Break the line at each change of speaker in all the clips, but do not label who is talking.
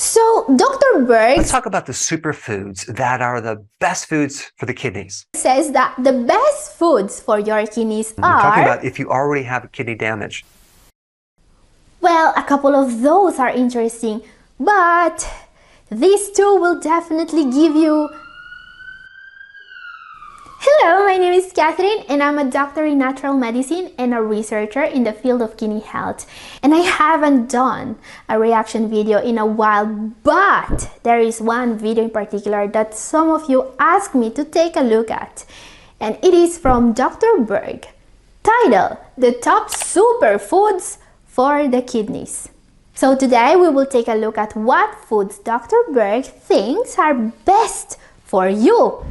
So, Dr. Berg
Let's talk about the superfoods that are the best foods for the kidneys.
says that the best foods for your kidneys
We're talking
are...
about if you already have kidney damage.
Well, a couple of those are interesting, but these two will definitely give you... Hello, my name is Catherine and I'm a doctor in natural medicine and a researcher in the field of kidney health. And I haven't done a reaction video in a while, but there is one video in particular that some of you asked me to take a look at. And it is from Dr. Berg, titled The Top Superfoods for the Kidneys. So today we will take a look at what foods Dr. Berg thinks are best for you.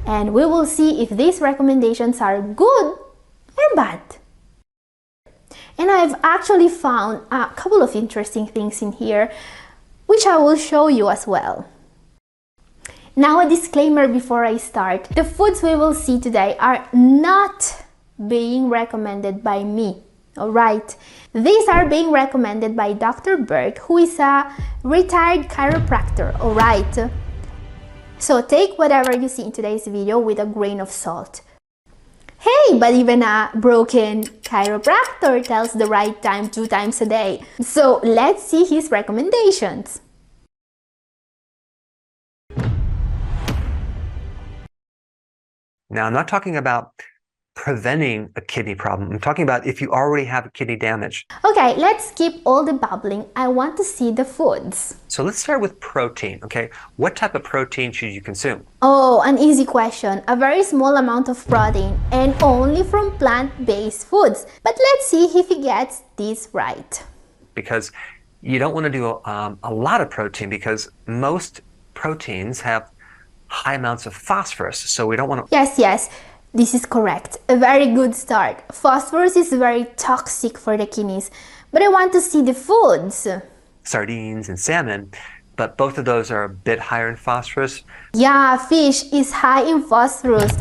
And we will see if these recommendations are good or bad. And I've actually found a couple of interesting things in here, which I will show you as well. Now, a disclaimer before I start. The foods we will see today are not being recommended by me, alright? These are being recommended by Dr. Berg, who is a retired chiropractor, alright? So take whatever you see in today's video with a grain of salt. Hey, but even a broken chiropractor tells the right time 2 times a day. So let's see his recommendations.
Now, I'm not talking about preventing a kidney problem. I'm talking about if you already have kidney damage.
Okay, let's skip all the babbling. I want to see the foods.
So let's start with protein, okay? What type of protein should you consume?
Oh, an easy question. A very small amount of protein and only from plant-based foods. But let's see if he gets this right.
Because you don't want to do a lot of protein because most proteins have high amounts of phosphorus. So we don't want to...
Yes. This is correct. A very good start. Phosphorus is very toxic for the kidneys. But I want to see the foods.
Sardines and salmon, but both of those are a bit higher in phosphorus.
Yeah, fish is high in phosphorus.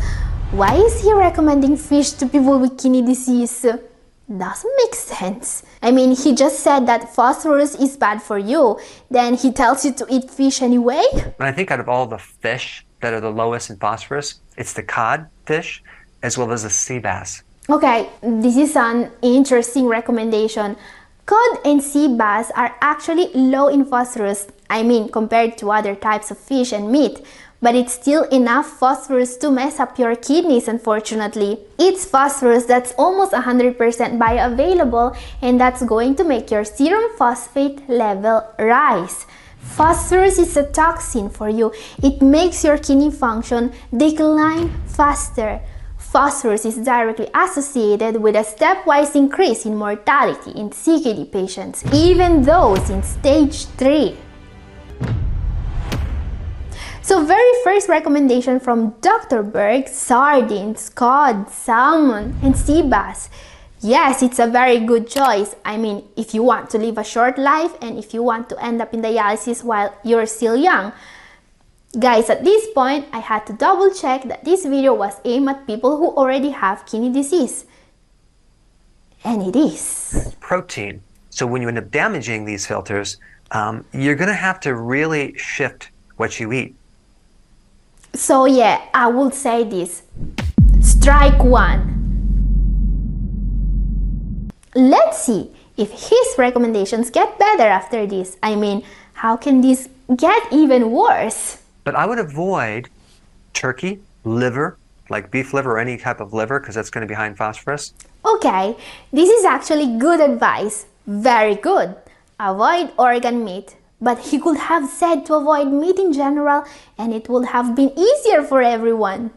Why is he recommending fish to people with kidney disease? Doesn't make sense. I mean, he just said that phosphorus is bad for you. Then he tells you to eat fish anyway?
And I think out of all the fish that are the lowest in phosphorus, it's the cod fish as well as the sea bass.
Okay, this is an interesting recommendation. Cod and sea bass are actually low in phosphorus, I mean compared to other types of fish and meat, but it's still enough phosphorus to mess up your kidneys, unfortunately. It's phosphorus that's almost 100% bioavailable, and that's going to make your serum phosphate level rise. Phosphorus is a toxin for you. It makes your kidney function decline faster. Phosphorus is directly associated with a stepwise increase in mortality in CKD patients, even those in stage 3. So very first recommendation from Dr. Berg, sardines, cod, salmon, and sea bass. Yes, it's a very good choice. I mean, if you want to live a short life and if you want to end up in dialysis while you're still young. Guys, at this point, I had to double check that this video was aimed at people who already have kidney disease. And it is.
Protein. So when you end up damaging these filters, you're going to have to really shift what you eat.
So yeah, I would say this. Strike one. Let's see if his recommendations get better after this. I mean, how can this get even worse?
But I would avoid turkey, liver, like beef liver or any type of liver, because that's going to be high in phosphorus.
Okay, this is actually good advice. Very good. Avoid organ meat. But he could have said to avoid meat in general, and it would have been easier for everyone.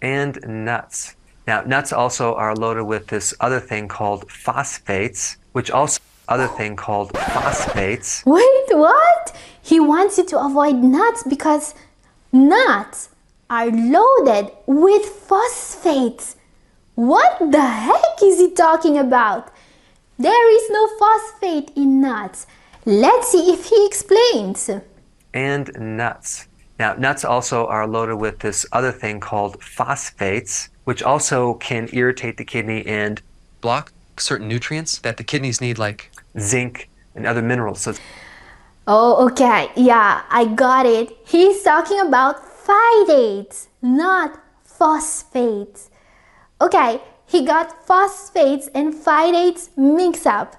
And nuts. Now, nuts also are loaded with this other thing called phosphates, which also
Wait, what? He wants you to avoid nuts because nuts are loaded with phosphates. What the heck is he talking about? There is no phosphate in nuts. Let's see if he explains.
And nuts. Now, nuts also are loaded with this other thing called phosphates, which also can irritate the kidney and
block certain nutrients that the kidneys need, like
zinc and other minerals. So
Oh, okay. Yeah, I got it. He's talking about phytates, not phosphates. Okay, he got phosphates and phytates mixed up.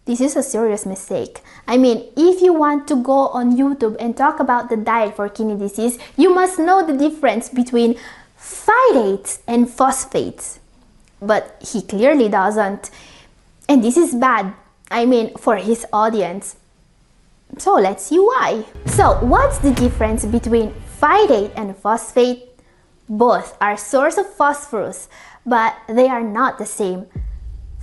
This is a serious mistake. I mean, if you want to go on YouTube and talk about the diet for kidney disease, you must know the difference between phytates and phosphates. But he clearly doesn't. And this is bad. I mean, for his audience. So let's see why. So what's the difference between phytate and phosphate? Both are source of phosphorus, but they are not the same.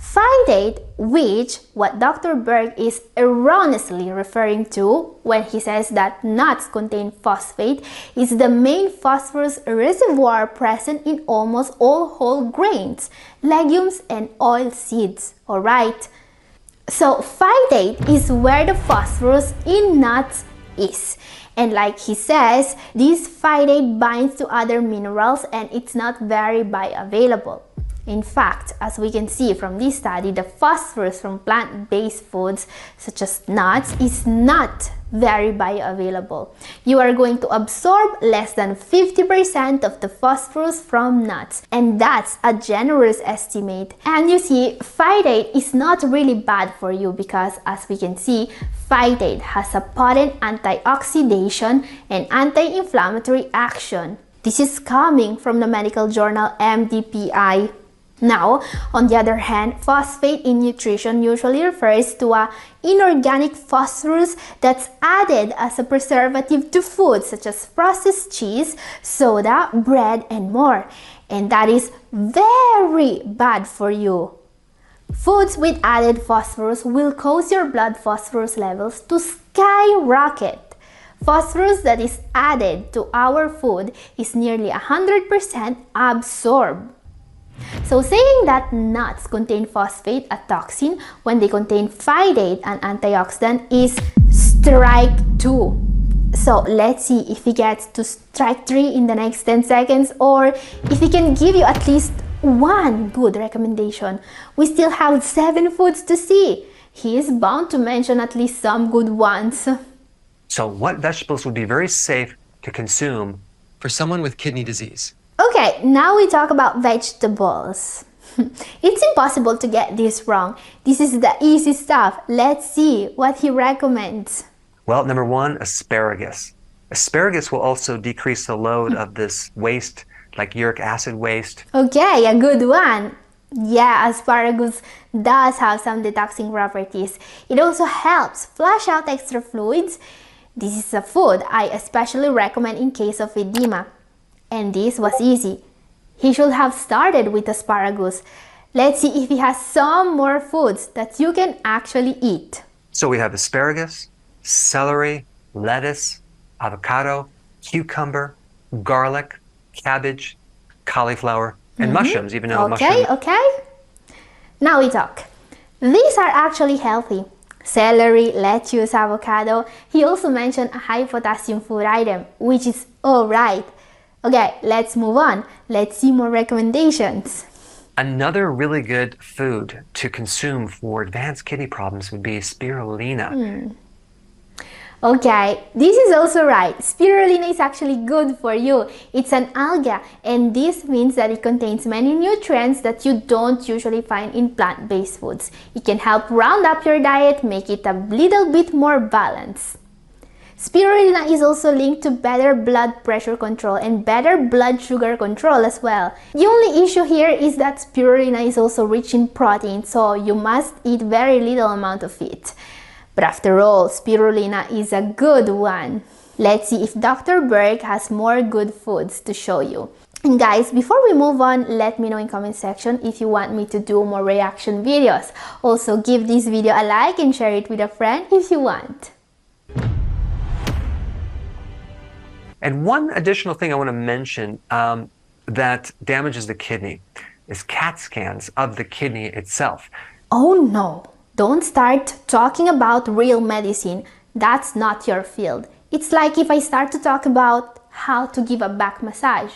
Phytate, which what Dr. Berg is erroneously referring to when he says that nuts contain phosphate, is the main phosphorus reservoir present in almost all whole grains, legumes, and oil seeds. Alright? So phytate is where the phosphorus in nuts is. And like he says, this phytate binds to other minerals and it's not very bioavailable. In fact, as we can see from this study, the phosphorus from plant-based foods such as nuts is not very bioavailable. You are going to absorb less than 50% of the phosphorus from nuts, and that's a generous estimate. And you see, phytate is not really bad for you because, as we can see, phytate has a potent antioxidation and anti-inflammatory action. This is coming from the medical journal MDPI. Now, on the other hand, phosphate in nutrition usually refers to an inorganic phosphorus that's added as a preservative to foods such as processed cheese, soda, bread, and more. And that is very bad for you. Foods with added phosphorus will cause your blood phosphorus levels to skyrocket. Phosphorus that is added to our food is nearly 100% absorbed. So saying that nuts contain phosphate, a toxin, when they contain phytate, an antioxidant, is strike 2. So let's see if he gets to strike 3 in the next 10 seconds or if he can give you at least one good recommendation. We still have 7 foods to see. He is bound to mention at least some good ones.
So what vegetables would be very safe to consume for someone with kidney disease?
Okay, now we talk about vegetables. It's impossible to get this wrong. This is the easy stuff. Let's see what he recommends.
Well, number 1, asparagus. Asparagus will also decrease the load of this waste, like uric acid waste.
Okay, a good one. Yeah, asparagus does have some detoxing properties. It also helps flush out extra fluids. This is a food I especially recommend in case of edema. And this was easy. He should have started with asparagus. Let's see if he has some more foods that you can actually eat.
So we have asparagus, celery, lettuce, avocado, cucumber, garlic, cabbage, cauliflower, and mushrooms, even though mushrooms...
Okay. Now we talk. These are actually healthy. Celery, lettuce, avocado. He also mentioned a high potassium food item, which is alright. Okay, let's move on. Let's see more recommendations.
Another really good food to consume for advanced kidney problems would be spirulina.
Okay, this is also right. Spirulina is actually good for you. It's an alga, and this means that it contains many nutrients that you don't usually find in plant-based foods. It can help round up your diet, make it a little bit more balanced. Spirulina is also linked to better blood pressure control and better blood sugar control as well. The only issue here is that spirulina is also rich in protein, so you must eat very little amount of it. But after all, spirulina is a good one. Let's see if Dr. Berg has more good foods to show you. And guys, before we move on, let me know in comment section if you want me to do more reaction videos. Also, give this video a like and share it with a friend if you want.
And one additional thing I want to mention that damages the kidney is CAT scans of the kidney itself.
Oh no, don't start talking about real medicine. That's not your field. It's like if I start to talk about how to give a back massage.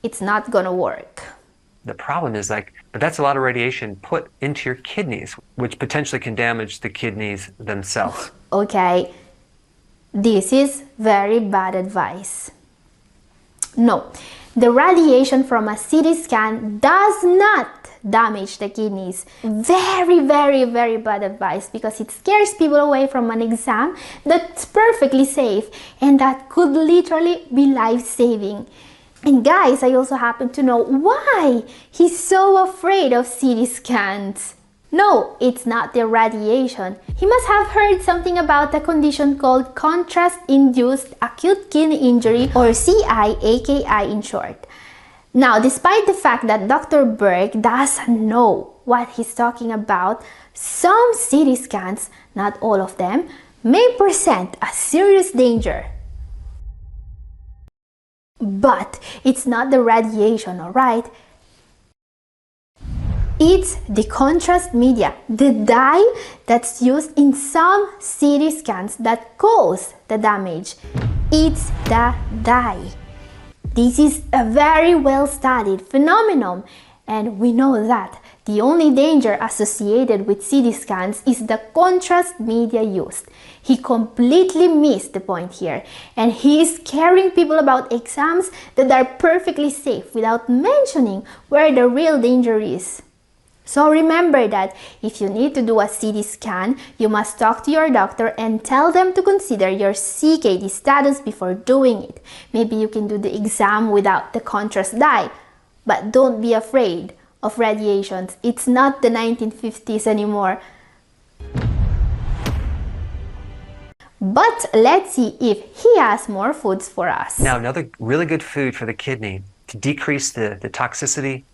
It's not gonna work.
The problem is but that's a lot of radiation put into your kidneys, which potentially can damage the kidneys themselves.
Okay. This is very bad advice. No, the radiation from a CT scan does not damage the kidneys. Very, very, very bad advice, because it scares people away from an exam that's perfectly safe and that could literally be life-saving. And guys, I also happen to know why he's so afraid of CT scans. No, it's not the radiation. He must have heard something about a condition called contrast-induced acute kidney injury, or CIAKI in short. Now, despite the fact that Dr. Berg doesn't know what he's talking about, some CT scans, not all of them, may present a serious danger. But it's not the radiation, alright? It's the contrast media, the dye that's used in some CT scans that cause the damage. It's the dye. This is a very well-studied phenomenon, and we know that the only danger associated with CT scans is the contrast media used. He completely missed the point here, and he is scaring people about exams that are perfectly safe without mentioning where the real danger is. So remember that if you need to do a CT scan, you must talk to your doctor and tell them to consider your CKD status before doing it. Maybe you can do the exam without the contrast dye, but don't be afraid of radiations. It's not the 1950s anymore. But let's see if he has more foods for us.
Now, another really good food for the kidney to decrease the toxicity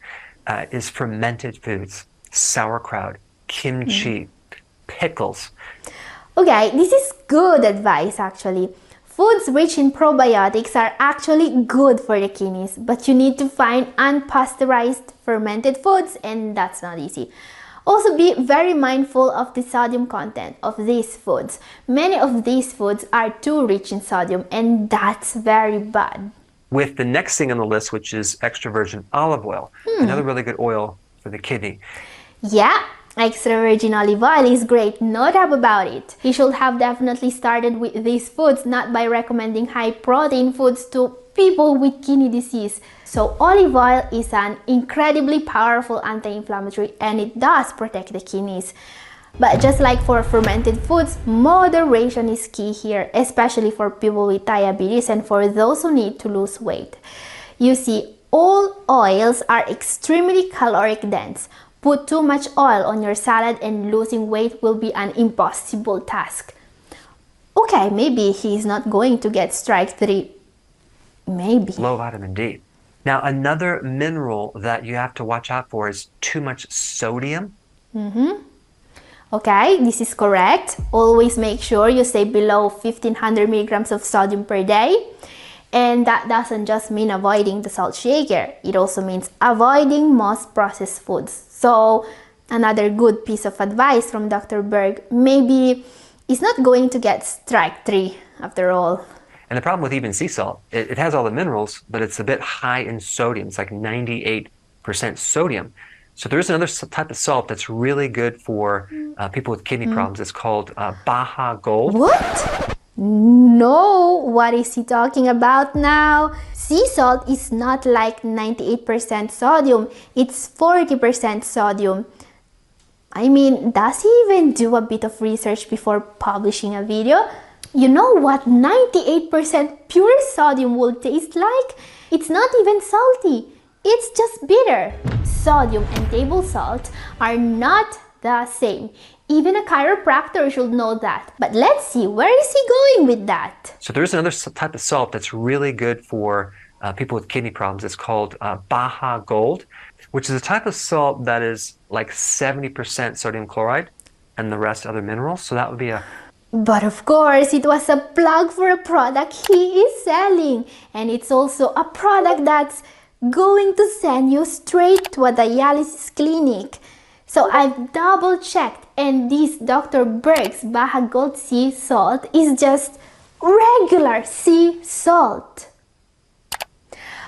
is fermented foods, sauerkraut, kimchi, pickles.
Okay, this is good advice actually. Foods rich in probiotics are actually good for the kidneys, but you need to find unpasteurized fermented foods, and that's not easy. Also, be very mindful of the sodium content of these foods. Many of these foods are too rich in sodium, and that's very bad.
With the next thing on the list, which is extra virgin olive oil, another really good oil for the kidney.
Yeah, extra virgin olive oil is great, no doubt about it. You should have definitely started with these foods, not by recommending high protein foods to people with kidney disease. So olive oil is an incredibly powerful anti-inflammatory, and it does protect the kidneys. But just like for fermented foods, moderation is key here, especially for people with diabetes and for those who need to lose weight. You see, all oils are extremely caloric dense. Put too much oil on your salad and losing weight will be an impossible task. Okay, maybe he's not going to get strike 3. Maybe.
Low vitamin D. Now, another mineral that you have to watch out for is too much sodium.
Okay, this is correct. Always make sure you stay below 1500 milligrams of sodium per day. And that doesn't just mean avoiding the salt shaker. It also means avoiding most processed foods. So another good piece of advice from Dr. Berg, maybe it's not going to get strike 3 after all.
And the problem with even sea salt, it has all the minerals, but it's a bit high in sodium. It's like 98% sodium. So there's another type of salt that's really good for people with kidney problems. It's called Baja Gold.
What? No, what is he talking about now? Sea salt is not like 98% sodium, it's 40% sodium. I mean, does he even do a bit of research before publishing a video? You know what 98% pure sodium will taste like? It's not even salty, it's just bitter. Sodium and table salt are not the same. Even a chiropractor should know that. But let's see, where is he going with that?
So there's another type of salt that's really good for people with kidney problems. It's called Baja Gold, which is a type of salt that is like 70% sodium chloride and the rest other minerals. So that would be a...
But of course, it was a plug for a product he is selling. And it's also a product that's going to send you straight to a dialysis clinic. So I've double checked, and this Dr. Berg's Baja Gold sea salt is just regular sea salt.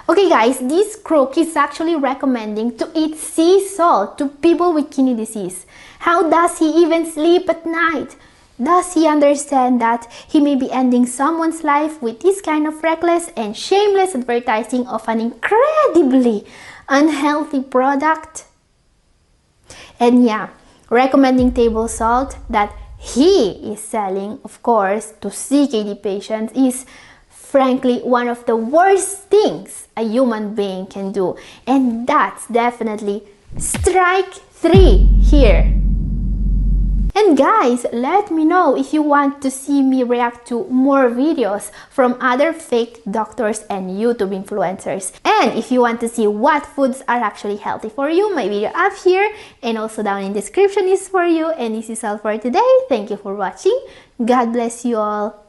Okay guys, this crook is actually recommending to eat sea salt to people with kidney disease. How does he even sleep at night? Does he understand that he may be ending someone's life with this kind of reckless and shameless advertising of an incredibly unhealthy product? And yeah, recommending table salt that he is selling, of course, to CKD patients is frankly one of the worst things a human being can do. And that's definitely strike 3 here. And guys, let me know if you want to see me react to more videos from other fake doctors and YouTube influencers. And if you want to see what foods are actually healthy for you, my video up here and also down in the description is for you. And this is all for today. Thank you for watching. God bless you all.